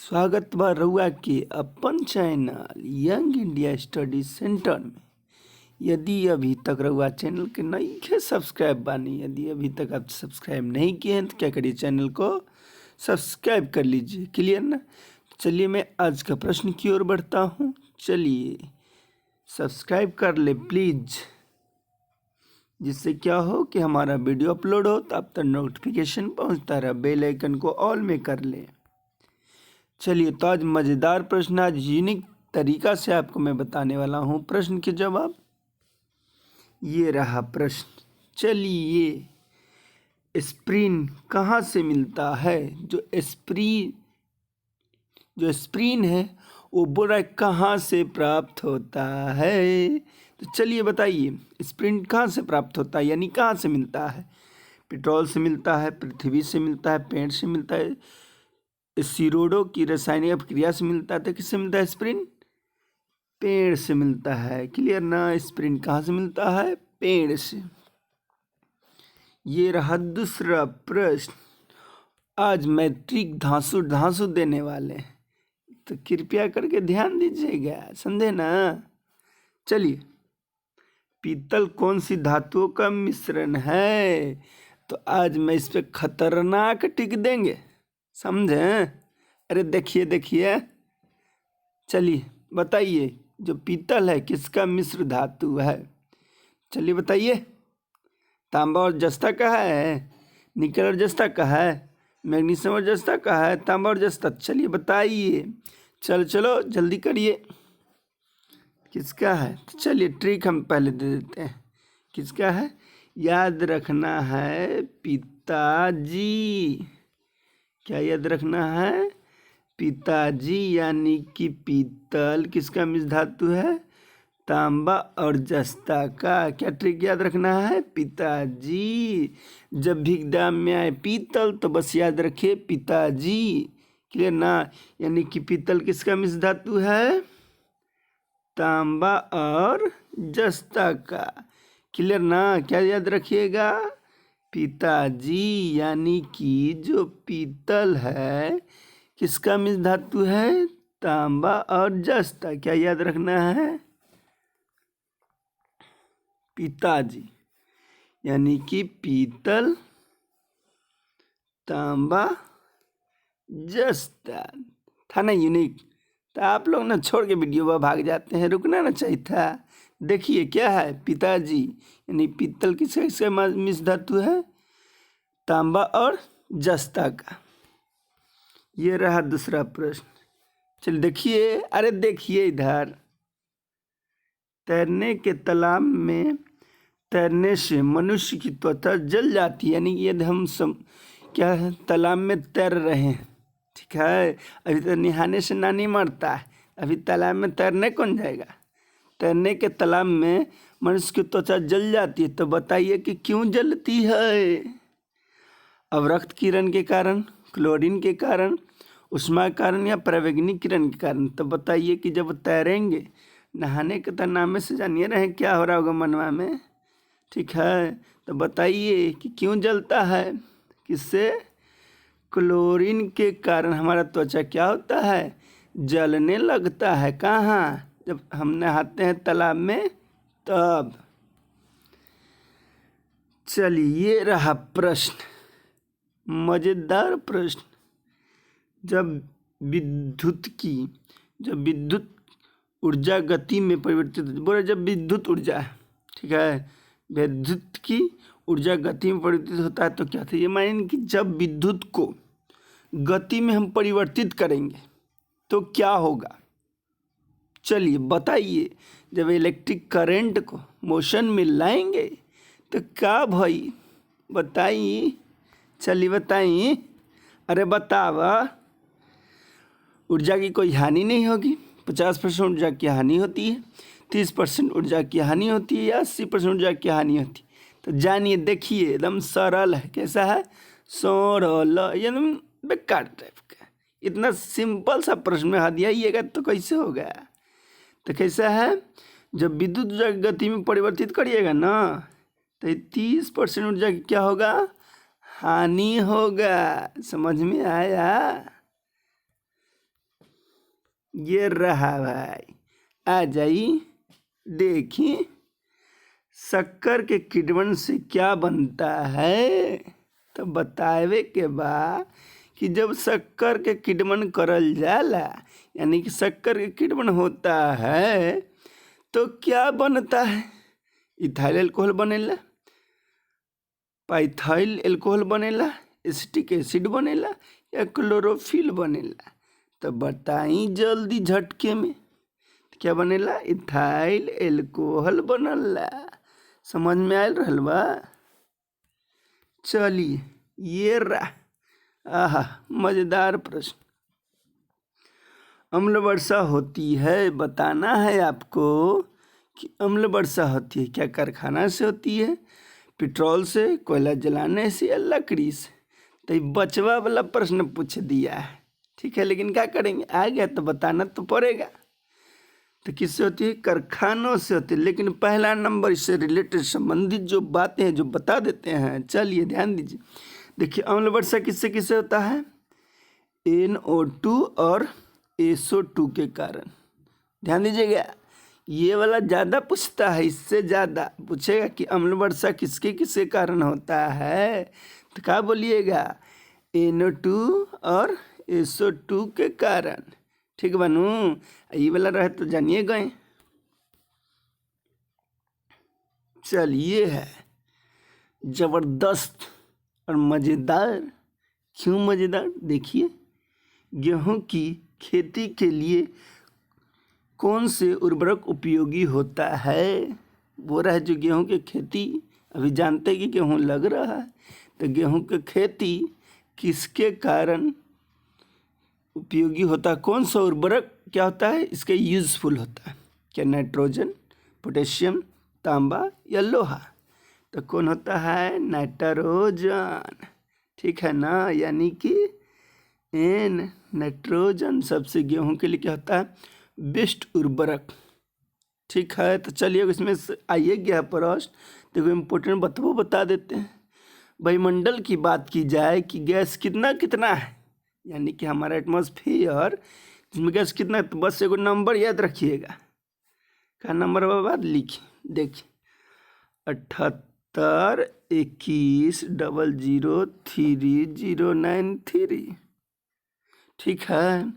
स्वागत बा रउआ के अपन channel Young India Study Centre में। यदि अभी तक रउआ चैनल के नहीं सब्सक्राइब बानी, यदि अभी तक आप सब्सक्राइब नहीं किए हैं तो क्या करिए, चैनल को सब्सक्राइब कर लीजिए। क्लियर ना? चलिए मैं आज का प्रश्न की ओर बढ़ता हूँ। चलिए सब्सक्राइब कर ले प्लीज़, जिससे क्या हो कि हमारा वीडियो अपलोड हो तो आप तक नोटिफिकेशन पहुँचता रहे। बेल आइकन को ऑल में कर लें। चलिए तो आज मज़ेदार प्रश्न, आज यूनिक तरीका से आपको मैं बताने वाला हूँ प्रश्न के जवाब। ये रहा प्रश्न। चलिए, स्प्रिन कहाँ से मिलता है? जो स्प्रिन है वो बोरा कहाँ से प्राप्त होता है? तो चलिए बताइए, स्प्रिन कहाँ से प्राप्त होता है, यानी कहाँ से मिलता है? पेट्रोल से मिलता है, पृथ्वी से मिलता है, पेड़ से मिलता है, सीरोडो की रासायनिक अभिक्रिया से मिलता है। तो किससे मिलता है स्प्रिन? पेड़ से मिलता है। क्लियर ना? स्प्रिन कहाँ से मिलता है? पेड़ से। ये रहा दूसरा प्रश्न। आज मैट्रिक धांसू देने वाले हैं, तो कृपया करके ध्यान दीजिएगा, समझे ना? चलिए, पीतल कौन सी धातुओं का मिश्रण है? तो आज मैं इस पे खतरनाक टिक देंगे, समझें? अरे देखिए, चलिए बताइए, जो पीतल है किसका मिश्र धातु है? चलिए बताइए। तांबा और जस्ता का है, निकल और जस्ता का है, मैग्नीशियम और जस्ता का है, तांबा और जस्ता। चलिए बताइए, चलो जल्दी करिए, किसका है? तो चलिए ट्रिक हम पहले दे देते हैं। किसका है? याद रखना है पिताजी। क्या याद रखना है? पिताजी, यानी कि पीतल किसका मिश्र धातु है? तांबा और जस्ता का। क्या ट्रिक याद रखना है? पिताजी। जब भी एग्जाम में आए पीतल तो बस याद रखिए पिताजी। क्लियर ना? यानी कि पीतल किसका मिश्र धातु है? तांबा और जस्ता का। क्लियर ना? क्या याद रखिएगा? पिताजी, यानी कि जो पीतल है किसका मिश्र धातु है? तांबा और जस्ता। क्या याद रखना है? पिताजी, यानी कि पीतल, तांबा, जस्ता। था ना यूनिक? तो आप लोग ना छोड़ के वीडियो पर भाग जाते हैं, रुकना ना चाहिए था। देखिए क्या है, पिताजी यानी पीतल किसका मिश्र धातु है? तांबा और जस्ता का। ये रहा दूसरा प्रश्न। चलिए देखिए, अरे देखिए इधर। तैरने के तालाब में तैरने से मनुष्य की त्वचा जल जाती है, यानी कि यदि हम क्या है, तालाब में तैर रहे हैं, ठीक है, अभी तो नहाने से ना नहीं मरता है, अभी तालाब में तैरने कौन जाएगा? तैरने के तालाब में मनुष्य की त्वचा जल जाती है, तो बताइए कि क्यों जलती है? अवरक्त किरण के कारण, क्लोरीन के कारण, उष्मा के कारण, या परावैंगनिक किरण के कारण? तो बताइए कि जब तैरेंगे, नहाने के नाम से जानिए रहे क्या हो रहा होगा मनवा में, ठीक है? तो बताइए कि क्यों जलता है? किससे? क्लोरीन के कारण हमारा त्वचा क्या होता है? जलने लगता है। कहाँ? जब हम नहाते हैं तालाब में, तब। चलिए ये रहा प्रश्न, मजेदार प्रश्न। जब विद्युत ऊर्जा गति में परिवर्तित बोले, जब विद्युत ऊर्जा, ठीक है, विद्युत की ऊर्जा गति में परिवर्तित होता है तो क्या था? ये मानिए कि जब विद्युत को गति में हम परिवर्तित करेंगे तो क्या होगा? चलिए बताइए। जब इलेक्ट्रिक करंट को मोशन में लाएंगे तो क्या भाई? बताइए, चलिए बताइए। अरे बतावा। ऊर्जा की कोई हानि नहीं होगी। 50% ऊर्जा की हानि होती है, 30% ऊर्जा की हानि होती है, या 80% ऊर्जा की हानि होती है। तो जानिए, देखिए एकदम सरल है। कैसा है? सरल, एकदम बेकार टाइप का। इतना सिंपल सा प्रश्न में हाथ दियाइएगा तो कैसे होगा? तो कैसा है? जब विद्युत ऊर्जा की गति में परिवर्तित करिएगा ना, तो 30% ऊर्जा की क्या होगा? हानि होगा। समझ में आया? ये रहा भाई, आ जाइए देखिए शक्कर के किण्वन से क्या बनता है। तो बतावे के बा कि जब शक्कर के किण्वन करल जाला यानी कि शक्कर के किण्वन होता है तो क्या बनता है। इथाइल अल्कोहल बनेला, पाइथाइल अल्कोहल बनेला, एसिटिक एसिड बनेला या क्लोरोफिल बनेला। तो बताई जल्दी झटके में क्या बनेला। इथाइल अल्कोहल बनला। समझ में आयल रहल बा। चलिए ये रहा, आहा मजेदार प्रश्न। अम्ल वर्षा होती है, बताना है आपको कि अम्ल वर्षा होती है क्या कारखाना से होती है, पेट्रोल से, कोयला जलाने से या लकड़ी से। तो ये बचवा वाला प्रश्न पूछ दिया है, ठीक है, लेकिन क्या करेंगे, आ गया तो बताना तो पड़ेगा। तो किससे होती है, कारखानों से होती है। लेकिन पहला नंबर इससे रिलेटेड संबंधित जो बातें हैं जो बता देते हैं। चलिए ध्यान दीजिए, देखिए अम्ल वर्षा किससे किससे होता है, NO2 और SO2 के कारण। ध्यान दीजिएगा, ये वाला ज़्यादा पूछता है, इससे ज़्यादा पूछेगा कि अम्ल वर्षा किसके किसके कारण होता है। तो क्या बोलिएगा, NO2 और SO2 के कारण। ठीक बनू, ये वाला रहे तो जानिए गए। चलिए है जबरदस्त और मज़ेदार। क्यों मज़ेदार, देखिए गेहूं की खेती के लिए कौन से उर्वरक उपयोगी होता है। वो रहा जो गेहूं की खेती, अभी जानते कि गेहूं लग रहा है, तो गेहूं की खेती किसके कारण उपयोगी होता है, कौन सा उर्वरक क्या होता है इसके यूजफुल होता है, क्या नाइट्रोजन, पोटेशियम, तांबा या लोहा। तो कौन होता है, नाइट्रोजन। ठीक है ना, यानी कि नाइट्रोजन सबसे गेहूं के लिए क्या होता है, बेस्ट उर्वरक। ठीक है, तो चलिए इसमें आइए गया प्रश्न, देखो इम्पोर्टेंट बता देते हैं। वायुमंडल की बात की जाए कि गैस कितना कितना है, यानी कि हमारा एटमॉस्फेयर जिसमें गैस कितना है, तो बस एगो नंबर याद रखिएगा। क्या नंबर बाद लिखिए, देखिए 78 21 00 3093। ठीक है,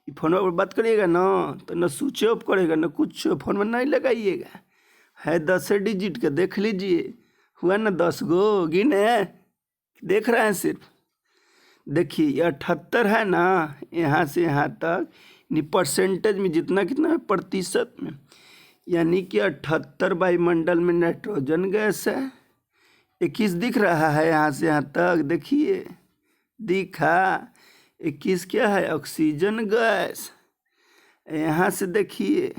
फोन पर बात करिएगा ना तो न स्विच ऑफ करेगा न कुछ, फोन में नहीं लगाइएगा। है 10 डिजिट का, देख लीजिए हुआ ना 10 गो, गिने देख रहे हैं सिर्फ। देखिए ये 78 है ना, यहाँ से यहाँ तक परसेंटेज में जितना कितना है, प्रतिशत में, यानी कि 78 वायुमंडल में नाइट्रोजन गैस है। 21 दिख रहा है यहाँ से यहाँ तक, देखिए दिखा, 21 क्या है, ऑक्सीजन गैस। यहाँ से देखिए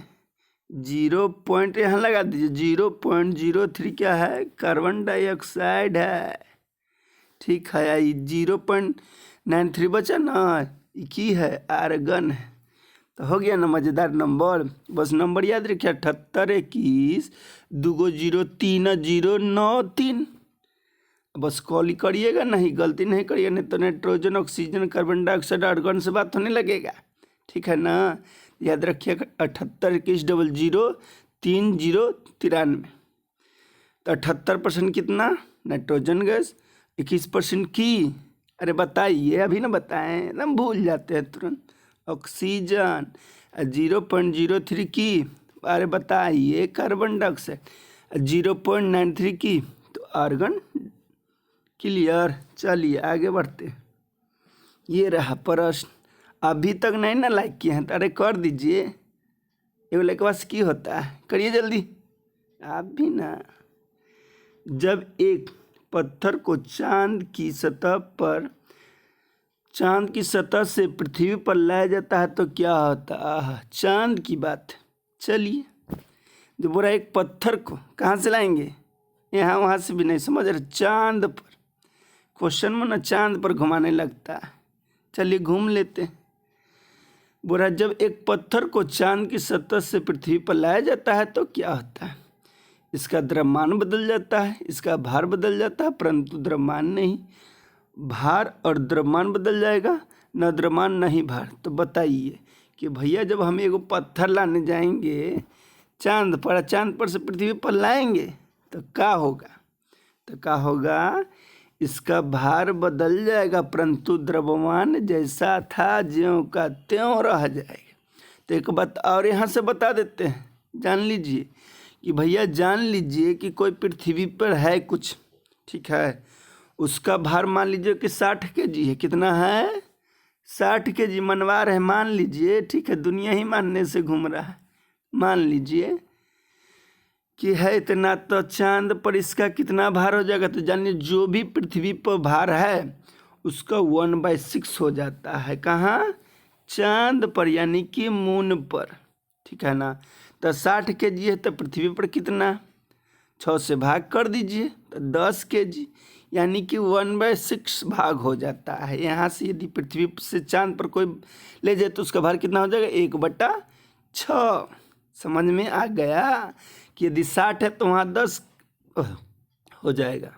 0 पॉइंट यहाँ लगा दीजिए, 0.03 क्या है, कार्बन डाइऑक्साइड है। ठीक है, 0.93 बचा ना, की है, आर्गन है। तो हो गया ना मज़ेदार नंबर। बस नंबर याद रखिए 78 21 2 0 3 0 9 3। बस कॉल करिएगा, नहीं गलती नहीं करिएगा, नहीं तो nitrogen, oxygen, carbon dioxide, argon से बात होने लगेगा। ठीक है ना, याद रखिएगा 78 21 00 3093। तो 78% कितना, नाइट्रोजन गैस, 21% की, अरे बताइए, अभी ना बताएं, एकदम भूल जाते हैं तुरंत, ऑक्सीजन। 0.03 की, अरे बताइए, कार्बन डाइऑक्साइड। 0.93 की तो आर्गन। क्लियर, चलिए आगे बढ़ते। ये रहा प्रश्न, अभी तक नहीं ना लाइक किए हैं तो अरे कर दीजिए, एगो लाइक बस की होता है, करिए जल्दी आप भी ना। जब एक पत्थर को चांद की सतह से पृथ्वी पर लाया जाता है तो क्या होता है, चांद की बात। चलिए, जो बोला एक पत्थर को कहाँ से लाएंगे, यहाँ वहाँ से भी नहीं, समझ रहे, चांद पर। क्वेश्चन में ना चांद पर घुमाने लगता है, चलिए घूम लेते हैं। बोला जब एक पत्थर को चांद की सतह से पृथ्वी पर लाया जाता है तो क्या होता है, इसका द्रव्यमान बदल जाता है, इसका भार बदल जाता है, परंतु द्रव्यमान नहीं। भार और द्रव्यमान बदल जाएगा, न द्रव्यमान नहीं भार। तो बताइए कि भैया जब हम एगो पत्थर लाने जाएंगे चांद पर से पृथ्वी पर लाएंगे तो क्या होगा, इसका भार बदल जाएगा परंतु द्रव्यमान जैसा था ज्यों का त्यों रह जाएगा। तो एक बात और यहाँ से बता देते हैं, जान लीजिए कि भैया जान लीजिए कि कोई पृथ्वी पर है कुछ, ठीक है, उसका भार मान लीजिए कि 60 kg है। कितना है? 60 kg मनवार है, मान लीजिए, ठीक है, दुनिया ही मानने से घूम रहा है, मान लीजिए कि है इतना। तो चांद पर इसका कितना भार हो जाएगा? तो जानिए जो भी पृथ्वी पर भार है उसका 1/6 हो जाता है। कहाँ? चांद पर, यानी कि मून पर, ठीक है ना। तो 60 kg है तो पृथ्वी पर कितना? 6 से भाग कर दीजिए तो 10 kg, यानी कि 1/6 भाग हो जाता है। यहाँ से यदि पृथ्वी से चांद पर कोई ले जाए तो उसका भार कितना हो जाएगा? 1/6। समझ में आ गया कि यदि 60 है तो वहाँ 10 हो जाएगा।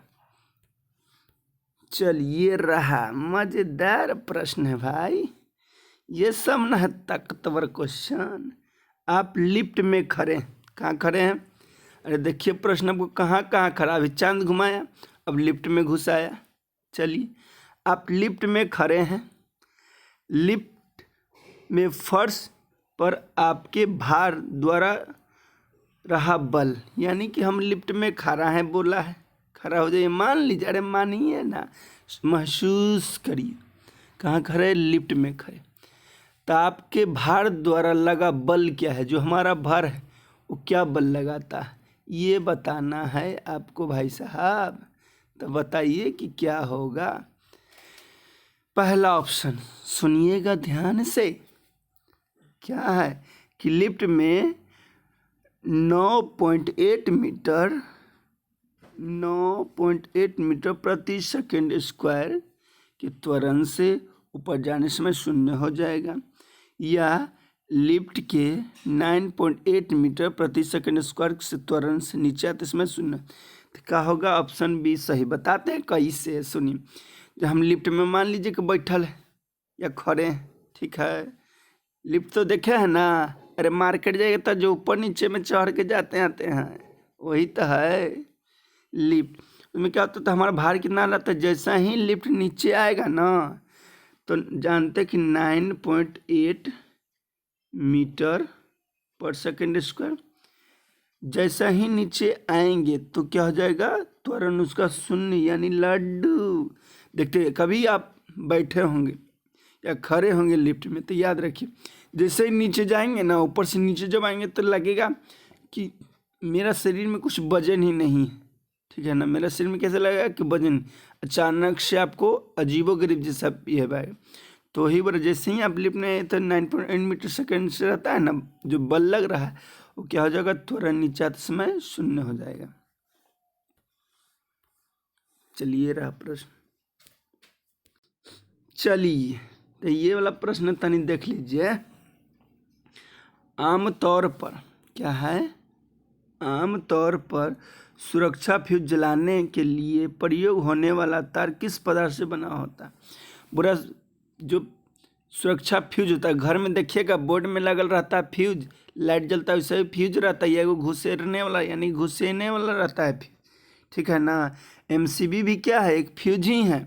चलिए, रहा मजेदार प्रश्न है भाई, ये सब न है ताकतवर क्वेश्चन। आप लिफ्ट में खड़े, कहाँ खड़े हैं? अरे देखिए प्रश्न आपको कहाँ कहाँ खड़ा, अभी चांद घुमाया, अब लिफ्ट में घुसाया। चलिए, आप लिफ्ट में खड़े हैं, लिफ्ट में फर्श पर आपके भार द्वारा रहा बल, यानी कि हम लिफ्ट में खड़ा हैं, बोला है खड़ा हो जाइए, मान लीजिए, अरे मानिए ना, महसूस करिए, कहाँ खड़े? लिफ्ट में खड़े। तो आपके भार द्वारा लगा बल क्या है? जो हमारा भार है वो क्या बल लगाता है, ये बताना है आपको भाई साहब। तो बताइए कि क्या होगा। पहला ऑप्शन सुनिएगा ध्यान से, क्या है कि लिफ्ट में 9.8 मीटर प्रति सेकंड स्क्वायर के त्वरण से ऊपर जाने समय शून्य हो जाएगा, या लिफ्ट के 9.8 मीटर प्रति सेकंड स्क्वायर से त्वरण से नीचे आते समय शून्य। तो क्या होगा? ऑप्शन बी सही। बताते हैं कैसे, सुनिए। जब हम लिफ्ट में मान लीजिए कि बैठल है या खड़े हैं, ठीक है, लिफ्ट तो देखे है ना, अरे मार्केट जाइए तो जो ऊपर नीचे में चढ़ के जाते आते हैं वही तो है लिफ्ट। उसमें क्या होता है, तो हमारा भार कितना रहता है? जैसा ही लिफ्ट नीचे आएगा ना, तो जानते कि 9.8 मीटर पर सेकंड स्क्वायर, जैसा ही नीचे आएंगे तो क्या हो जाएगा? त्वरण उसका शून्य, यानी लड्डू। देखते कभी आप बैठे होंगे या खड़े होंगे लिफ्ट में, तो याद रखिए जैसे ही नीचे जाएंगे ना, ऊपर से नीचे जब आएंगे तो लगेगा कि मेरा शरीर में कुछ वजन ही नहीं, ठीक है ना। मेरा शरीर में कैसे लगेगा कि वजन, अचानक से आपको अजीबोगरीब जैसा ये है। तो वही बार जैसे ही आप लिफ्ट में तो 9.8 मीटर सेकंड से रहता है ना, जो बल लग रहा है वो क्या हो जाएगा? त्वरण नीचे आते समय शून्य हो जाएगा। चलिए, रहा प्रश्न। चलिए, तो ये वाला प्रश्न तनी देख लीजिए। आमतौर पर क्या है? आमतौर पर सुरक्षा फ्यूज जलाने के लिए प्रयोग होने वाला तार किस पदार्थ से बना होता है? बुरा जो सुरक्षा फ्यूज होता है, घर में देखिएगा बोर्ड में लगल रहता है फ्यूज, लाइट जलता है वैसे ही फ्यूज रहता है, वो घुसेरने वाला यानी घुसेने वाला रहता है फ्यूज, ठीक है ना। एमसीबी भी क्या है? एक फ्यूज ही है।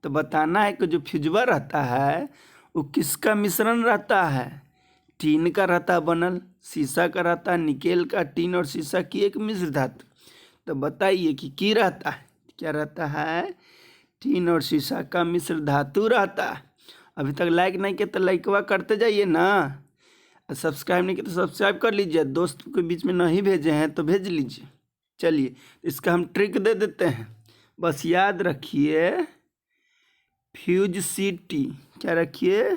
तो बताना है कि जो फ्यूजवा रहता है वो किसका मिश्रण रहता है? टीन का रहता है बनल, शीशा का रहता है, निकेल का, टीन और शीशा की एक मिश्र धातु। तो बताइए कि रहता है? क्या रहता है? टीन और शीशा का मिश्र धातु रहता है। अभी तक लाइक नहीं किया तो लाइकवा करते जाइए ना, सब्सक्राइब नहीं किया तो सब्सक्राइब कर लीजिए, दोस्त के बीच में नहीं भेजे हैं तो भेज लीजिए। चलिए, इसका हम ट्रिक दे देते हैं, बस याद रखिए फ्यूज सीटी। क्या रखिए?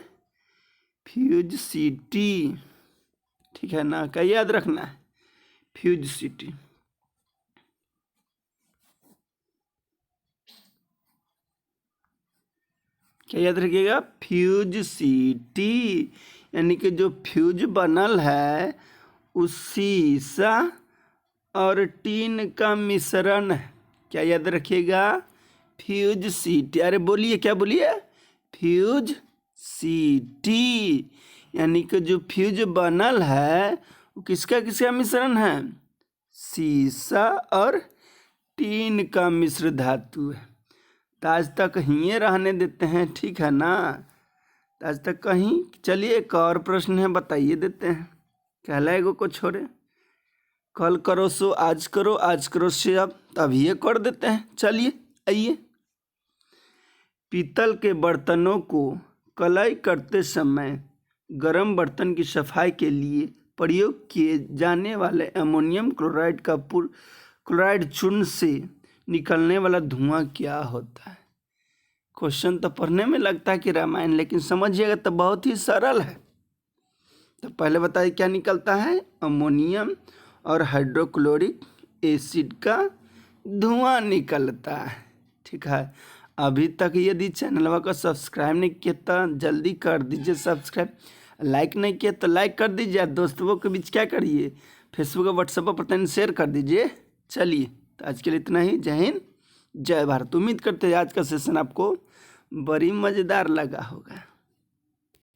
फ्यूज सीटी, ठीक है ना। क्या याद रखना है? फ्यूज सीटी। क्या याद रखिएगा? फ्यूज सीटी, यानी कि जो फ्यूज बनल है उस शीशा और टीन का मिश्रण है। क्या याद रखिएगा? फ्यूज सीटी। अरे बोलिए, क्या बोलिए? फ्यूज सीटी, यानी कि जो फ्यूज बनल है वो किसका किसका मिश्रण है? सीसा और टीन का मिश्र धातु है। तो आज तक यहीं रहने देते हैं, ठीक है ना? तो आज तक कहीं। चलिए एक और प्रश्न है, बताइए देते हैं। कहला एगो को छोड़े, कल करो सो आज करो, आज करो से अब ये कर देते हैं। चलिए आइए। पीतल के बर्तनों को कलाई करते समय गर्म बर्तन की सफाई के लिए प्रयोग किए जाने वाले अमोनियम क्लोराइड का क्लोराइड चूर्ण से निकलने वाला धुआं क्या होता है? क्वेश्चन तो पढ़ने में लगता है कि रामायण, लेकिन समझिएगा तो बहुत ही सरल है। तो पहले बताइए क्या निकलता है? अमोनियम और हाइड्रोक्लोरिक एसिड का धुआं निकलता है, ठीक है। अभी तक यदि चैनल को सब्सक्राइब नहीं किया तो जल्दी कर दीजिए सब्सक्राइब, लाइक नहीं किया तो लाइक कर दीजिए, दोस्तों के बीच क्या करिए, फेसबुक और व्हाट्सएप पर पता नहीं शेयर कर दीजिए। चलिए तो आज के लिए इतना ही। जय हिंद, जय भारत। उम्मीद करते हैं आज का सेशन आपको बड़ी मज़ेदार लगा होगा।